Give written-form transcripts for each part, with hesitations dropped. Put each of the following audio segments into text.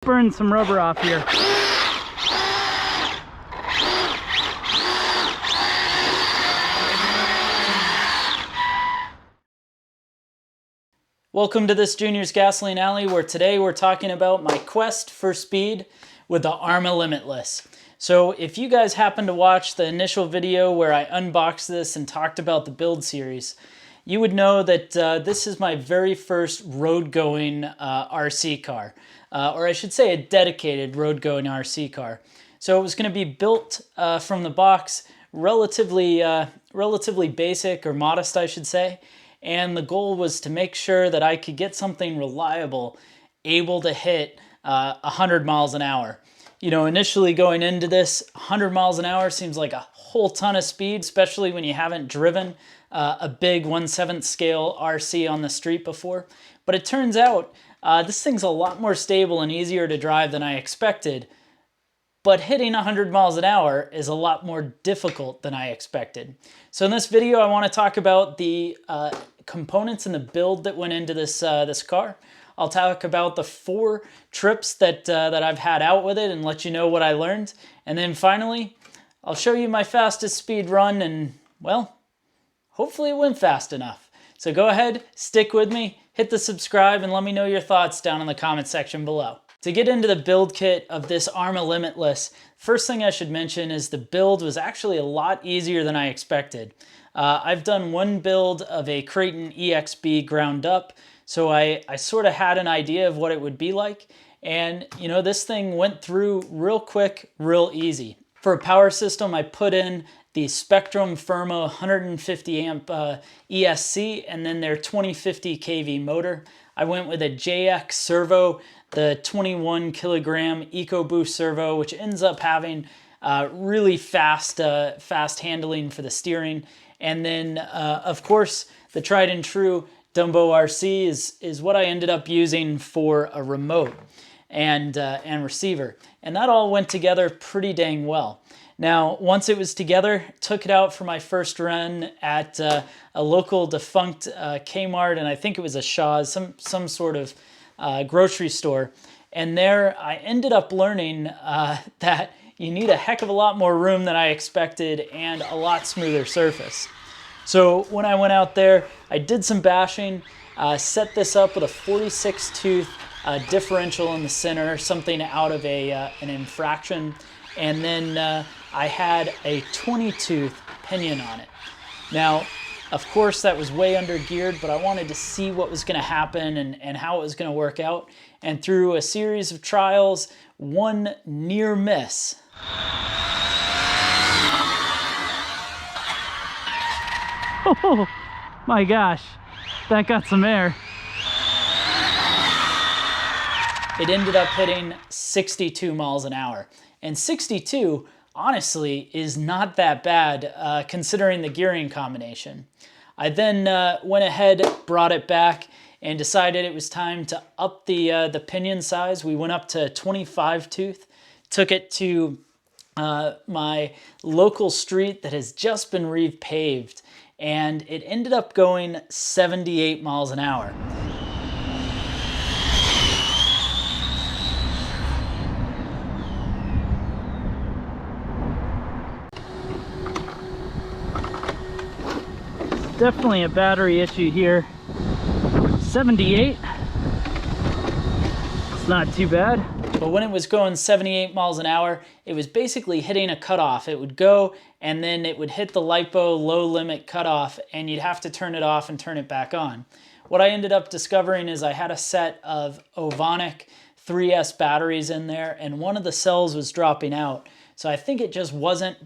Burn some rubber off here. Welcome to this Junior's Gasoline Alley, where today we're talking about my quest for speed with the Arrma Limitless. So if you guys happen to watch the initial video where I unboxed this and talked about the build series, you would know that this is my very first road-going RC car. Or I should say a dedicated road-going RC car. So it was going to be built from the box, relatively basic, or modest I should say, and the goal was to make sure that I could get something reliable, able to hit 100 miles an hour. You know, initially going into this, 100 miles an hour seems like a whole ton of speed, especially when you haven't driven a big 1/7 scale RC on the street before. But it turns out this thing's a lot more stable and easier to drive than I expected, but hitting 100 miles an hour is a lot more difficult than I expected. So in this video, I want to talk about the components and the build that went into this car. I'll talk about the 4 trips that I've had out with it and let you know what I learned. And then finally, I'll show you my fastest speed run, and well, hopefully it went fast enough. So go ahead, stick with me, hit the subscribe, and let me know your thoughts down in the comment section below. To get into the build kit of this Arrma Limitless, first thing I should mention is the build was actually a lot easier than I expected. I've done one build of a Creighton EXB ground up, so I sort of had an idea of what it would be like. And you know, this thing went through real quick, real easy. For a power system, I put in the Spectrum Firma 150 amp ESC and then their 2050 kV motor. I went with a JX servo, the 21 kilogram EcoBoost servo, which ends up having really fast handling for the steering. And then, of course, the tried and true Dumbo RC is what I ended up using for a remote and receiver. And that all went together pretty dang well. Now, once it was together, took it out for my first run at a local defunct Kmart, and I think it was a Shaw's, some sort of grocery store. And there I ended up learning that you need a heck of a lot more room than I expected and a lot smoother surface. So when I went out there, I did some bashing, set this up with a 46 tooth differential in the center, something out of an infraction, and then I had a 20 tooth pinion on it. Now, of course, that was way under geared, but I wanted to see what was going to happen and how it was going to work out. And through a series of trials, one near miss. Oh my gosh, that got some air. It ended up hitting 62 miles an hour. And 62, honestly, is not that bad considering the gearing combination. I then went ahead, brought it back, and decided it was time to up the pinion size. We went up to 25 tooth, took it to my local street that has just been repaved, and it ended up going 78 miles an hour. Definitely a battery issue here. 78, it's not too bad. But when it was going 78 miles an hour, it was basically hitting a cutoff. It would go and then it would hit the LiPo low limit cutoff, and you'd have to turn it off and turn it back on. What I ended up discovering is I had a set of Ovonic 3S batteries in there, and one of the cells was dropping out. So I think it just wasn't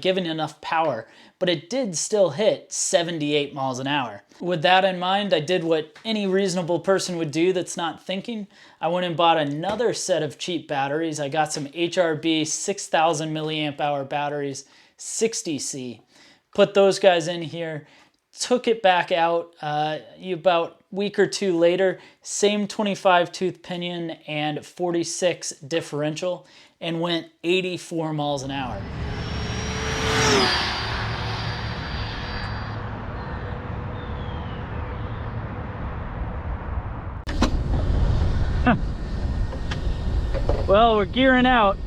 giving enough power, but it did still hit 78 miles an hour. With that in mind, I did what any reasonable person would do that's not thinking. I went and bought another set of cheap batteries. I got some HRB 6000 milliamp hour batteries, 60C. Put those guys in here, took it back out about a week or two later, same 25 tooth pinion and 46 differential, and went 84 miles an hour. Well, we're gearing out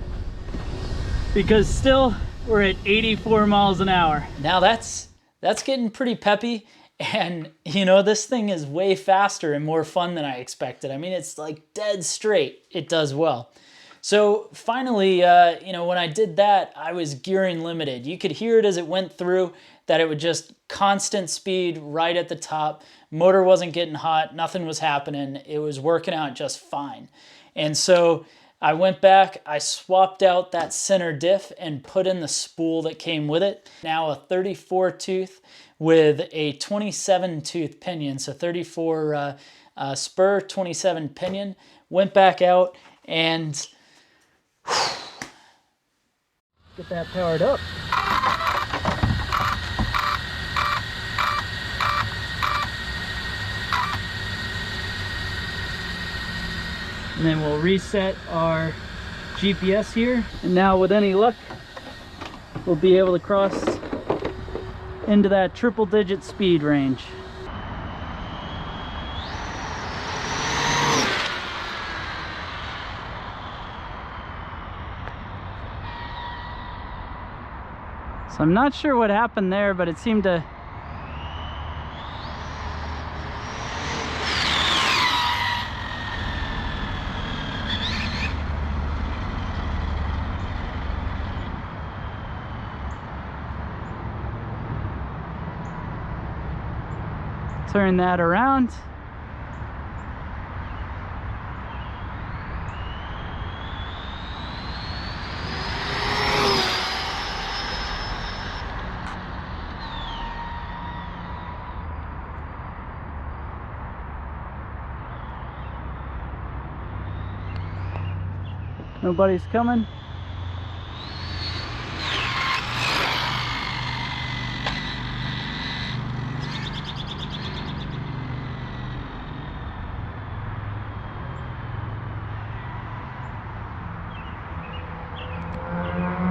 because still we're at 84 miles an hour. Now that's getting pretty peppy, and you know, this thing is way faster and more fun than I expected. I mean, it's like dead straight. It does well. So finally, you know, when I did that, I was gearing limited. You could hear it as it went through, that it would just constant speed right at the top. Motor wasn't getting hot, nothing was happening. It was working out just fine. And so I went back, I swapped out that center diff and put in the spool that came with it. Now a 34 tooth with a 27 tooth pinion. So 34 spur, 27 pinion. Went back out and get that powered up. And then we'll reset our GPS here. And now with any luck, we'll be able to cross into that triple digit speed range. So I'm not sure what happened there, but it seemed to turn that around. Nobody's coming.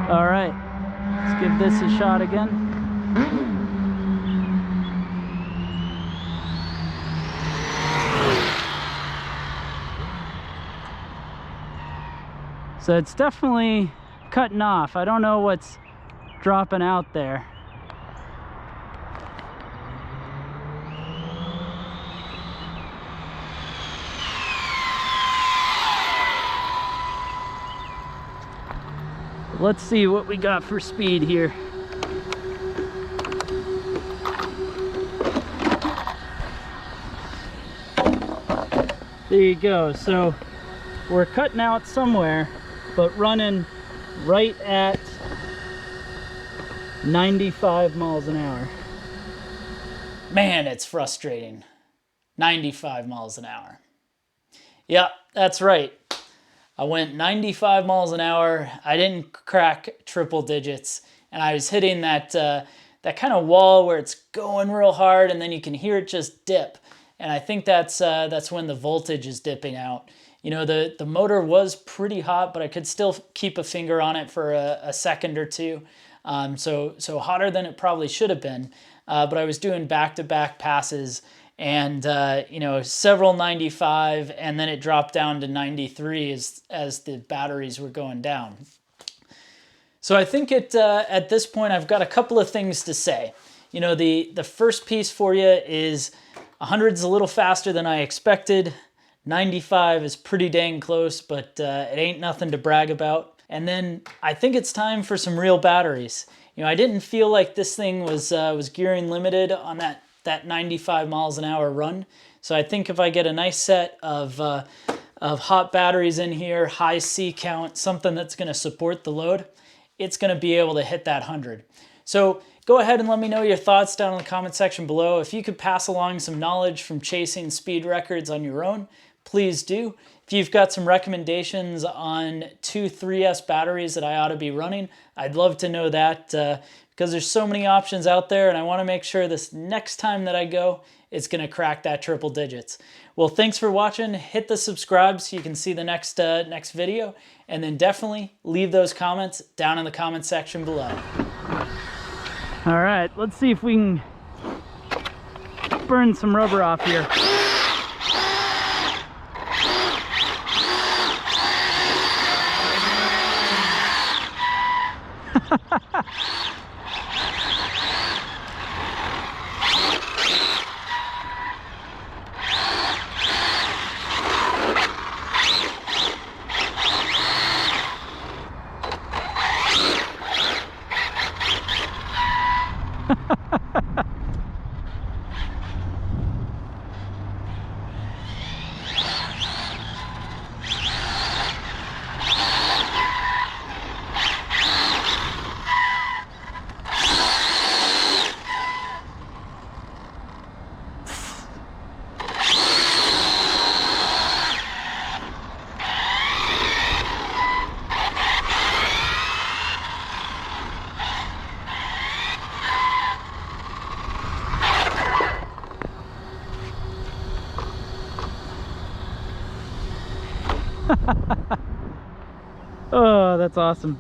All right, let's give this a shot again. So it's definitely cutting off. I don't know what's dropping out there. Let's see what we got for speed here. There you go. So we're cutting out somewhere, but running right at 95 miles an hour. Man, it's frustrating. 95 miles an hour. Yeah, that's right. I went 95 miles an hour. I didn't crack triple digits, and I was hitting that that kind of wall where it's going real hard, and then you can hear it just dip. And I think that's when the voltage is dipping out. You know, the motor was pretty hot, but I could still keep a finger on it for a second or two. So hotter than it probably should have been. But I was doing back-to-back passes, and you know, several 95, and then it dropped down to 93 as the batteries were going down. So I think at this point I've got a couple of things to say. You know, the first piece for you is 100's a little faster than I expected. 95 is pretty dang close, but it ain't nothing to brag about. And then I think it's time for some real batteries. You know, I didn't feel like this thing was gearing limited on that 95 miles an hour run. So I think if I get a nice set of hot batteries in here, high C count, something that's going to support the load, it's going to be able to hit that 100. So go ahead and let me know your thoughts down in the comment section below. If you could pass along some knowledge from chasing speed records on your own, please do. If you've got some recommendations on 2 3S batteries that I ought to be running, I'd love to know that because there's so many options out there, and I want to make sure this next time that I go, it's going to crack that triple digits. Well, thanks for watching. Hit the subscribe so you can see the next video, and then definitely leave those comments down in the comment section below. All right, let's see if we can burn some rubber off here. Oh, that's awesome.